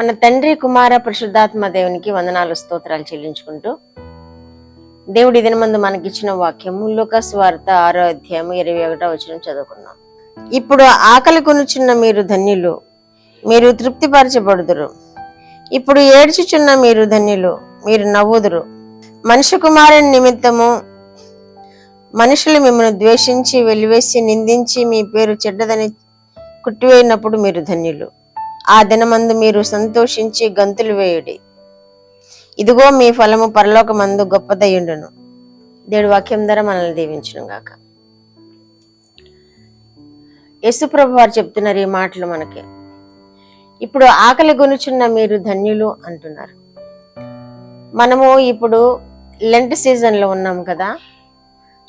మన తండ్రి కుమార పరిశుద్ధాత్మ దేవునికి వందనాలు స్తోత్రాలు చెల్లించుకుంటూ దేవుడి దినమందు మనకిచ్చిన వాక్యము లూకాసు వార్త 6వ అధ్యాయం 21వ వచనం చదువుకున్నాం. ఇప్పుడు ఆకలి కొనుచున్న మీరు ధన్యులు, మీరు తృప్తిపరచబడుదురు. ఇప్పుడు ఏడ్చుచున్న మీరు ధన్యులు, మీరు నవ్వుదురు. మనుష్య కుమారుని నిమిత్తము మనుషులు మిమ్మల్ని ద్వేషించి వెలివేసి నిందించి మీ పేరు చెడ్డదని కుట్టివేయినప్పుడు మీరు ధన్యులు. ఆ దినమందు మీరు సంతోషించి గంతులు వేయుడి, ఇదిగో మీ ఫలము పరలోకమందు గొప్పదయ్యుండును. దేవుడి వాక్యం ద్వారా మనల్ని దీవించును గాక. యేసుప్రభు వారు చెప్తున్నారు ఈ మాటలు మనకి. ఇప్పుడు ఆకలి గొనుచున్న మీరు ధన్యులు అంటున్నారు. మనము ఇప్పుడు లెంట్ సీజన్లో ఉన్నాం కదా,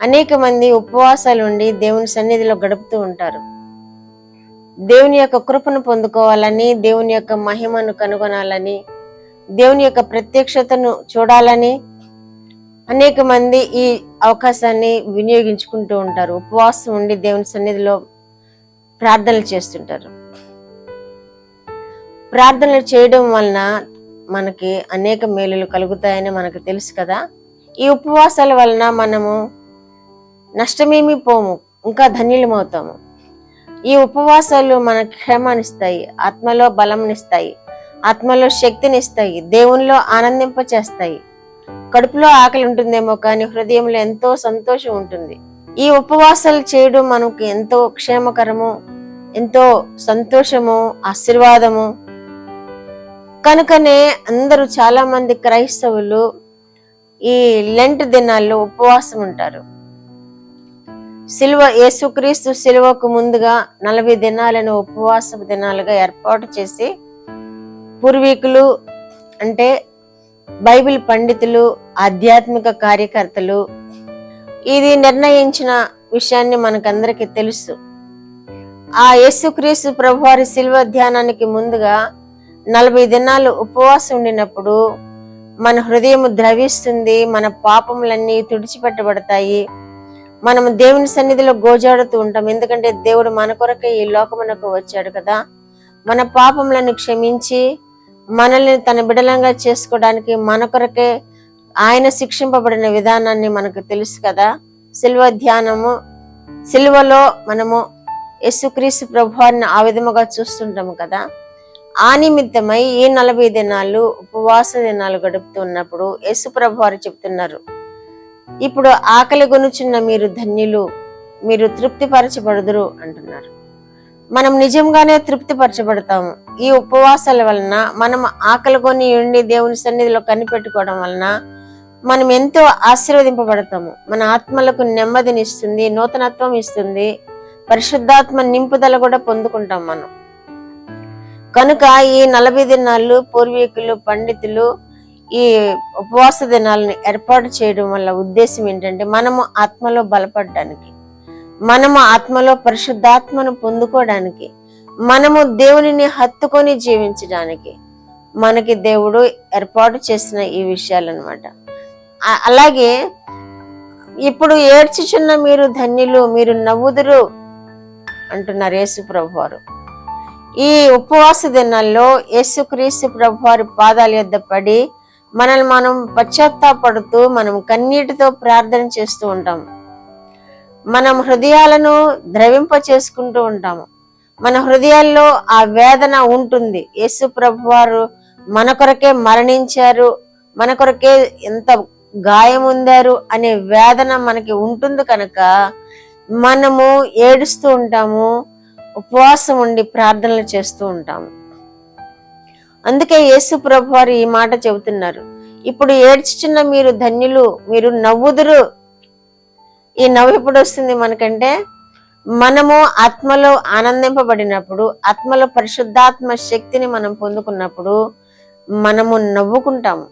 అనేక మంది ఉపవాసాలు ఉండి దేవుని సన్నిధిలో గడుపుతూ ఉంటారు. దేవుని యొక్క కృపను పొందుకోవాలని, దేవుని యొక్క మహిమను కనుగొనాలని, దేవుని యొక్క ప్రత్యక్షతను చూడాలని అనేక మంది ఈ అవకాశాన్ని వినియోగించుకుంటూ ఉంటారు. ఉపవాసం ఉండి దేవుని సన్నిధిలో ప్రార్థనలు చేస్తుంటారు. ప్రార్థనలు చేయడం వలన మనకి అనేక మేలులు కలుగుతాయని మనకు తెలుసు కదా. ఈ ఉపవాసాల వలన మనము నష్టమేమీ పోము, ఇంకా ధన్యులమవుతాము. ఈ ఉపవాసాలు మనకు క్షేమాన్నిస్తాయి, ఆత్మలో బలంనిస్తాయి, ఆత్మలో శక్తినిస్తాయి, దేవునిలో ఆనందింపచేస్తాయి. కడుపులో ఆకలి ఉంటుందేమో కానీ హృదయంలో ఎంతో సంతోషం ఉంటుంది. ఈ ఉపవాసాలు చేయడం మనకు ఎంతో క్షేమకరము, ఎంతో సంతోషము, ఆశీర్వాదము. కనుకనే అందరూ చాలా మంది క్రైస్తవులు ఈ లెంట్ దినాల్లో ఉపవాసం ఉంటారు. యేసుక్రీస్తు సిలువకు ముందుగా 40 దినాలను ఉపవాస దినాలుగా ఏర్పాటు చేసి పూర్వీకులు అంటే బైబిల్ పండితులు, ఆధ్యాత్మిక కార్యకర్తలు ఇది నిర్ణయించిన విషయాన్ని మనకందరికీ తెలుసు. ఆ యేసుక్రీస్తు ప్రభువారి సిలువ ధ్యానానికి ముందుగా 40 దినాలు ఉపవాసం ఉండినప్పుడు మన హృదయం ద్రవిస్తుంది, మన పాపములన్నీ తుడిచిపెట్టబడతాయి. మనము దేవుని సన్నిధిలో గోజాడుతూ ఉంటాం. ఎందుకంటే దేవుడు మన కొరకే ఈ లోకమునకు వచ్చాడు కదా. మన పాపములను క్షమించి మనల్ని తన బిడలంగా చేసుకోవడానికి మన కొరకే ఆయన శిక్షింపబడిన విధానాన్ని మనకు తెలుసు కదా. సిలువ ధ్యానము, సిలువలో మనము యేసుక్రీస్తు ప్రభువారిని ఆ విధముగా చూస్తుంటాము కదా. ఆ నిమిత్తమై ఈ 40 దినాలు ఉపవాస దినాలు గడుపుతున్నప్పుడు యేసు ప్రభువారు చెప్తున్నారు, ఇప్పుడు ఆకలి గొనుచున్న మీరు ధన్యులు, మీరు తృప్తిపరచబడుదురు అంటున్నారు. మనం నిజంగానే తృప్తిపరచబడతాము. ఈ ఉపవాసాల వలన మనం ఆకలి కొని ఉండి దేవుని సన్నిధిలో కనిపెట్టుకోవడం వలన మనం ఎంతో ఆశీర్వదింపబడతాము. మన ఆత్మలకు నెమ్మదినిస్తుంది, నూతనత్వం ఇస్తుంది, పరిశుద్ధాత్మ నింపుదల కూడా పొందుకుంటాం మనం. కనుక ఈ 40 దినాలు పూర్వీకులు, పండితులు ఈ ఉపవాస దినాలను ఏర్పాటు చేయడం వల్ల ఉద్దేశం ఏంటంటే మనము ఆత్మలో బలపడడానికి, మనము ఆత్మలో పరిశుద్ధాత్మను పొందుకోవడానికి, మనము దేవునిని హత్తుకొని జీవించడానికి మనకి దేవుడు ఏర్పాటు చేసిన ఈ విషయాలన్నమాట. అలాగే ఇప్పుడు ఏడ్చుచున్న మీరు ధన్యులు, మీరు నవ్వుదురు అంటున్నారు యేసు ప్రభువారు. ఈ ఉపవాస దినాల్లో యేసుక్రీస్తు ప్రభువారి పాదాల యొద్ద పడి మనల్ని మనం పశ్చాత్తాపడుతూ మనం కన్నీటితో ప్రార్థన చేస్తూ ఉంటాము. మనం హృదయాలను ద్రవింప చేసుకుంటూ ఉంటాము. మన హృదయాల్లో ఆ వేదన ఉంటుంది. యేసు ప్రభువారు మన కొరకే మరణించారు, మన కొరకే ఎంత గాయం ఉందారు అనే వేదన మనకి ఉంటుంది. కనుక మనము ఏడుస్తూ ఉంటాము, ఉపవాసం ఉండి ప్రార్థనలు చేస్తూ ఉంటాము. అందుకే యేసు ప్రభువారు ఈ మాట చెబుతున్నారు, ఇప్పుడు ఏడ్చుచున్న మీరు ధన్యులు, మీరు నవ్వుదురు. ఈ నవ్వు ఎప్పుడు వస్తుంది మనకంటే మనము ఆత్మలో ఆనందింపబడినప్పుడు, ఆత్మలో పరిశుద్ధాత్మ శక్తిని మనం పొందుకున్నప్పుడు మనము నవ్వుకుంటాము.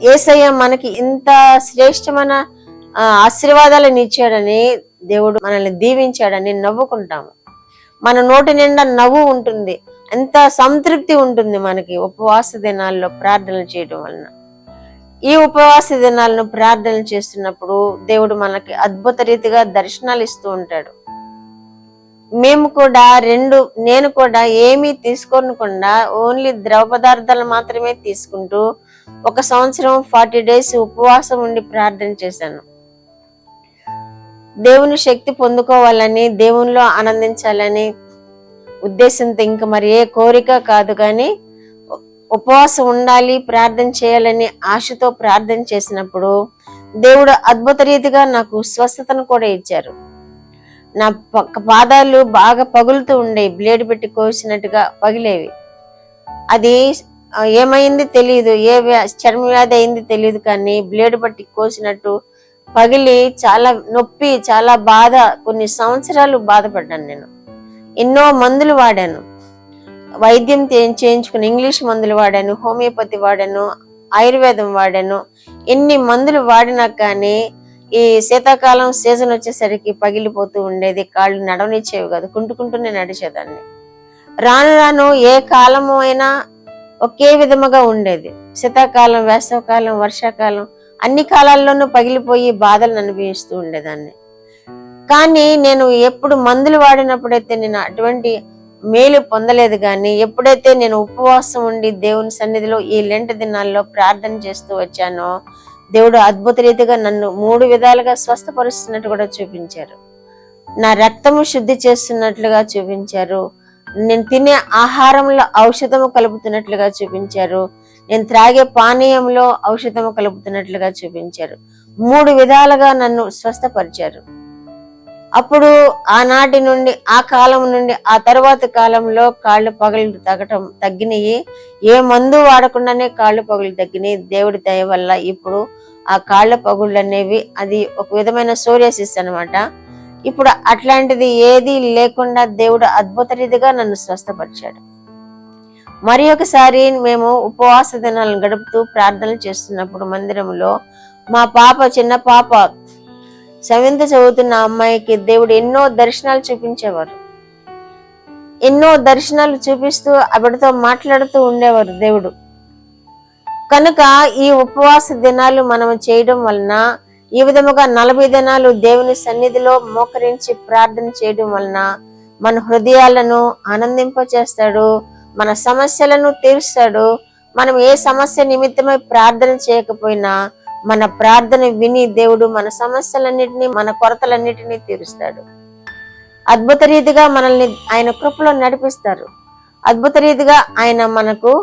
యేసయ్య మనకి ఇంత శ్రేష్టమైన ఆశీర్వాదాలను ఇచ్చాడని, దేవుడు మనల్ని దీవించాడని నవ్వుకుంటాము. మన నోటి నిండా నవ్వు ఉంటుంది, ఎంత సంతృప్తి ఉంటుంది మనకి ఉపవాస దినాల్లో ప్రార్థనలు చేయడం వలన. ఈ ఉపవాస దినాలను ప్రార్థనలు చేస్తున్నప్పుడు దేవుడు మనకి అద్భుత రీతిగా దర్శనాలు ఇస్తూ ఉంటాడు. మేము కూడా నేను కూడా ఏమీ తీసుకోకుండా ఓన్లీ ద్రవ పదార్థాలు మాత్రమే తీసుకుంటూ 1 సంవత్సరం 40 days ఉపవాసం ఉండి ప్రార్థన చేశాను. దేవుని శక్తి పొందుకోవాలని, దేవునిలో ఆనందించాలని ఉద్దేశంతో, ఇంకా మరి ఏ కోరిక కాదు, కానీ ఉపవాసం ఉండాలి, ప్రార్థన చేయాలని ఆశతో ప్రార్థన చేసినప్పుడు దేవుడు అద్భుత రీతిగా నాకు స్వస్థతను కూడా ఇచ్చారు. నా పాదాలు బాగా పగులుతూ ఉండేవి, బ్లేడ్ పెట్టి కోసినట్టుగా పగిలేవి. అది ఏమైంది తెలియదు, చర్మ వ్యాధి అయింది తెలియదు, కానీ బ్లేడ్ పట్టి కోసినట్టు పగిలి చాలా నొప్పి, చాలా బాధ. కొన్ని సంవత్సరాలు బాధపడ్డాను. నేను ఎన్నో మందులు వాడాను, వైద్యం చేయించుకుని ఇంగ్లీష్ మందులు వాడాను, హోమియోపతి వాడాను, ఆయుర్వేదం వాడాను. ఎన్ని మందులు వాడినా కానీ ఈ శీతాకాలం సీజన్ వచ్చేసరికి పగిలిపోతూ ఉండేది, కాళ్ళు నడవనిచ్చేవి కాదు, కుంటుకుంటూనే నడిచేదాన్ని. రాను రాను ఏ కాలము అయినా ఒకే విధముగా ఉండేది. శీతాకాలం, వేసవకాలం, వర్షాకాలం అన్ని కాలాల్లోనూ పగిలిపోయి బాధలను అనుభవిస్తూ ఉండేదాన్ని. కానీ నేను ఎప్పుడు మందులు వాడినప్పుడైతే నేను అటువంటి మేలు పొందలేదు. కానీ ఎప్పుడైతే నేను ఉపవాసం ఉండి దేవుని సన్నిధిలో ఈ లెంట్ దినాల్లో ప్రార్థన చేస్తూ వచ్చానో, దేవుడు అద్భుత రీతిగా నన్ను 3 విధాలుగా స్వస్థపరుస్తున్నట్టు కూడా చూపించారు. నా రక్తము శుద్ధి చేస్తున్నట్లుగా చూపించారు. నేను తినే ఆహారంలో ఔషధము కలుపుతున్నట్లుగా చూపించారు. నేను త్రాగే పానీయంలో ఔషధము కలుపుతున్నట్లుగా చూపించారు. 3 విధాలుగా నన్ను స్వస్థపరిచారు. అప్పుడు ఆనాటి నుండి, ఆ కాలం నుండి ఆ తర్వాత కాలంలో కాళ్ళు పగులు తగ్గినాయి. ఏ మందు వాడకుండానే కాళ్ళు పగులు తగ్గినాయి. దేవుడి దయ వల్ల ఇప్పుడు ఆ కాళ్ళ పగుళ్ళు అనేవి, అది ఒక విధమైన సోరియాసిస్ అన్నమాట. ఇప్పుడు అట్లాంటిది ఏది లేకుండా దేవుడు అద్భుత రీతిగా నన్ను స్వస్థపరిచాడు. మరి ఒకసారి మేము ఉపవాస దినాలను గడుపుతూ ప్రార్థనలు చేస్తున్నప్పుడు మందిరంలో మా పాప, చిన్న పాప 7th చదువుతున్న అమ్మాయికి దేవుడు ఎన్నో దర్శనాలు చూపించేవారు. ఎన్నో దర్శనాలు చూపిస్తూ ఆవిడతో మాట్లాడుతూ ఉండేవారు దేవుడు. కనుక ఈ ఉపవాస దినాలు మనం చేయడం వలన, ఈ విధముగా 40 దినాలు దేవుని సన్నిధిలో మోకరించి ప్రార్థన చేయడం వలన మన హృదయాలను ఆనందింపచేస్తాడు, మన సమస్యలను తీరుస్తాడు. మనం ఏ సమస్య నిమిత్తమై ప్రార్థన చేయకపోయినా మన ప్రార్థన విని దేవుడు మన సమస్యలన్నిటినీ, మన కొరతలన్నిటినీ తీరుస్తాడు. అద్భుత రీతిగా మనల్ని ఆయన కృపలో నడిపిస్తారు. అద్భుత రీతిగా ఆయన మనకు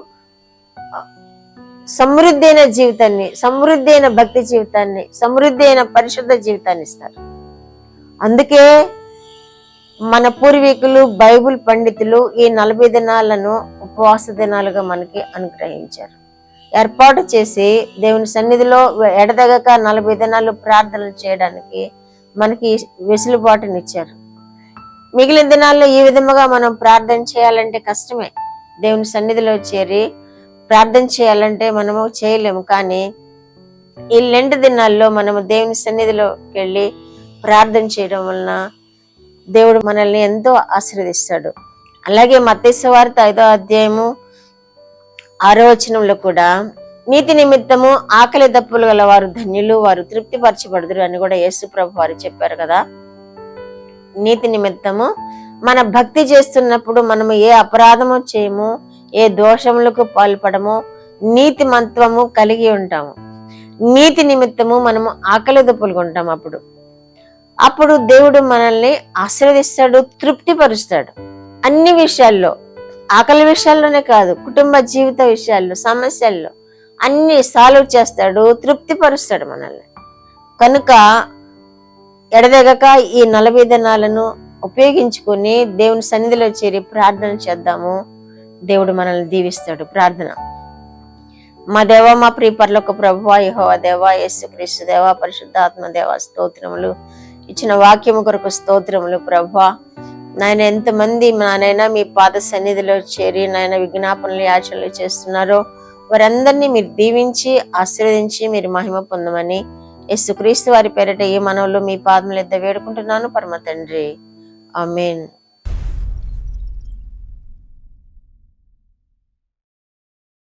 సమృద్ధి అయిన జీవితాన్ని, సమృద్ధి అయిన భక్తి జీవితాన్ని, సమృద్ధి అయిన పరిశుద్ధ జీవితాన్ని ఇస్తారు. అందుకే మన పూర్వీకులు, బైబిల్ పండితులు ఈ 40 దినాలను ఉపవాస దినాలుగా మనకి అనుగ్రహించారు. ఏర్పాటు చేసి దేవుని సన్నిధిలో ఎడతెగక 40 దినాలు ప్రార్థనలు చేయడానికి మనకి వెసులుబాటునిచ్చారు. మిగిలిన దినాల్లో ఈ విధముగా మనం ప్రార్థన చేయాలంటే కష్టమే. దేవుని సన్నిధిలో చేరి ప్రార్థన చేయాలంటే మనము చేయలేము. కానీ ఈ లెంట్ దినాల్లో మనము దేవుని సన్నిధిలోకి వెళ్ళి ప్రార్థన చేయడం వలన దేవుడు మనల్ని ఎంతో ఆశీర్వదిస్తాడు. అలాగే మత్తయి సువార్త 5వ అధ్యాయము 6వ వచనంలో కూడా, నీతి నిమిత్తము ఆకలి దప్పులు గల వారు ధన్యులు, వారు తృప్తిపరచబడుదురు అని కూడా యేసు ప్రభు వారు చెప్పారు కదా. నీతి నిమిత్తము మన భక్తి చేస్తున్నప్పుడు మనము ఏ అపరాధము చేయము, ఏ దోషములకు పాల్పడము, నీతి మంత్వము కలిగి ఉంటాము. నీతి నిమిత్తము మనము ఆకలి దప్పులు కొంటాము. అప్పుడు దేవుడు మనల్ని ఆశీర్వదిస్తాడు, తృప్తిపరుస్తాడు. అన్ని విషయాల్లో, ఆకలి విషయాల్లోనే కాదు, కుటుంబ జీవిత విషయాల్లో, సమస్యల్లో అన్ని సాల్వ్ చేస్తాడు, తృప్తిపరుస్తాడు మనల్ని. కనుక ఎడదెగక ఈ 40 దినాలను ఉపయోగించుకొని దేవుని సన్నిధిలో చేరి ప్రార్థన చేద్దాము. దేవుడు మనల్ని దీవిస్తాడు. ప్రార్థన. మా దేవ, మా ప్రియ పరలోక ప్రభువా, యెహోవా దేవా, యేసుక్రీస్తు దేవా, పరిశుద్ధాత్మ దేవా, స్తోత్రములు. ఇచ్చిన వాక్యము కొరకు స్తోత్రములు ప్రభువా. నాయన, ఎంతమంది నాయన మీ పాద సన్నిధిలో చేరి నాయన విజ్ఞాపనలు, యాచనలు చేస్తున్నారో వారందరినీ మీరు దీవించి ఆశీర్వదించి మీరు మహిమ పొందమని యేసుక్రీస్తు వారి పేరిట ఈ మనవులు మీ పాదముల యొద్ద వేడుకుంటున్నాను పరమ తండ్రి. ఆమేన్.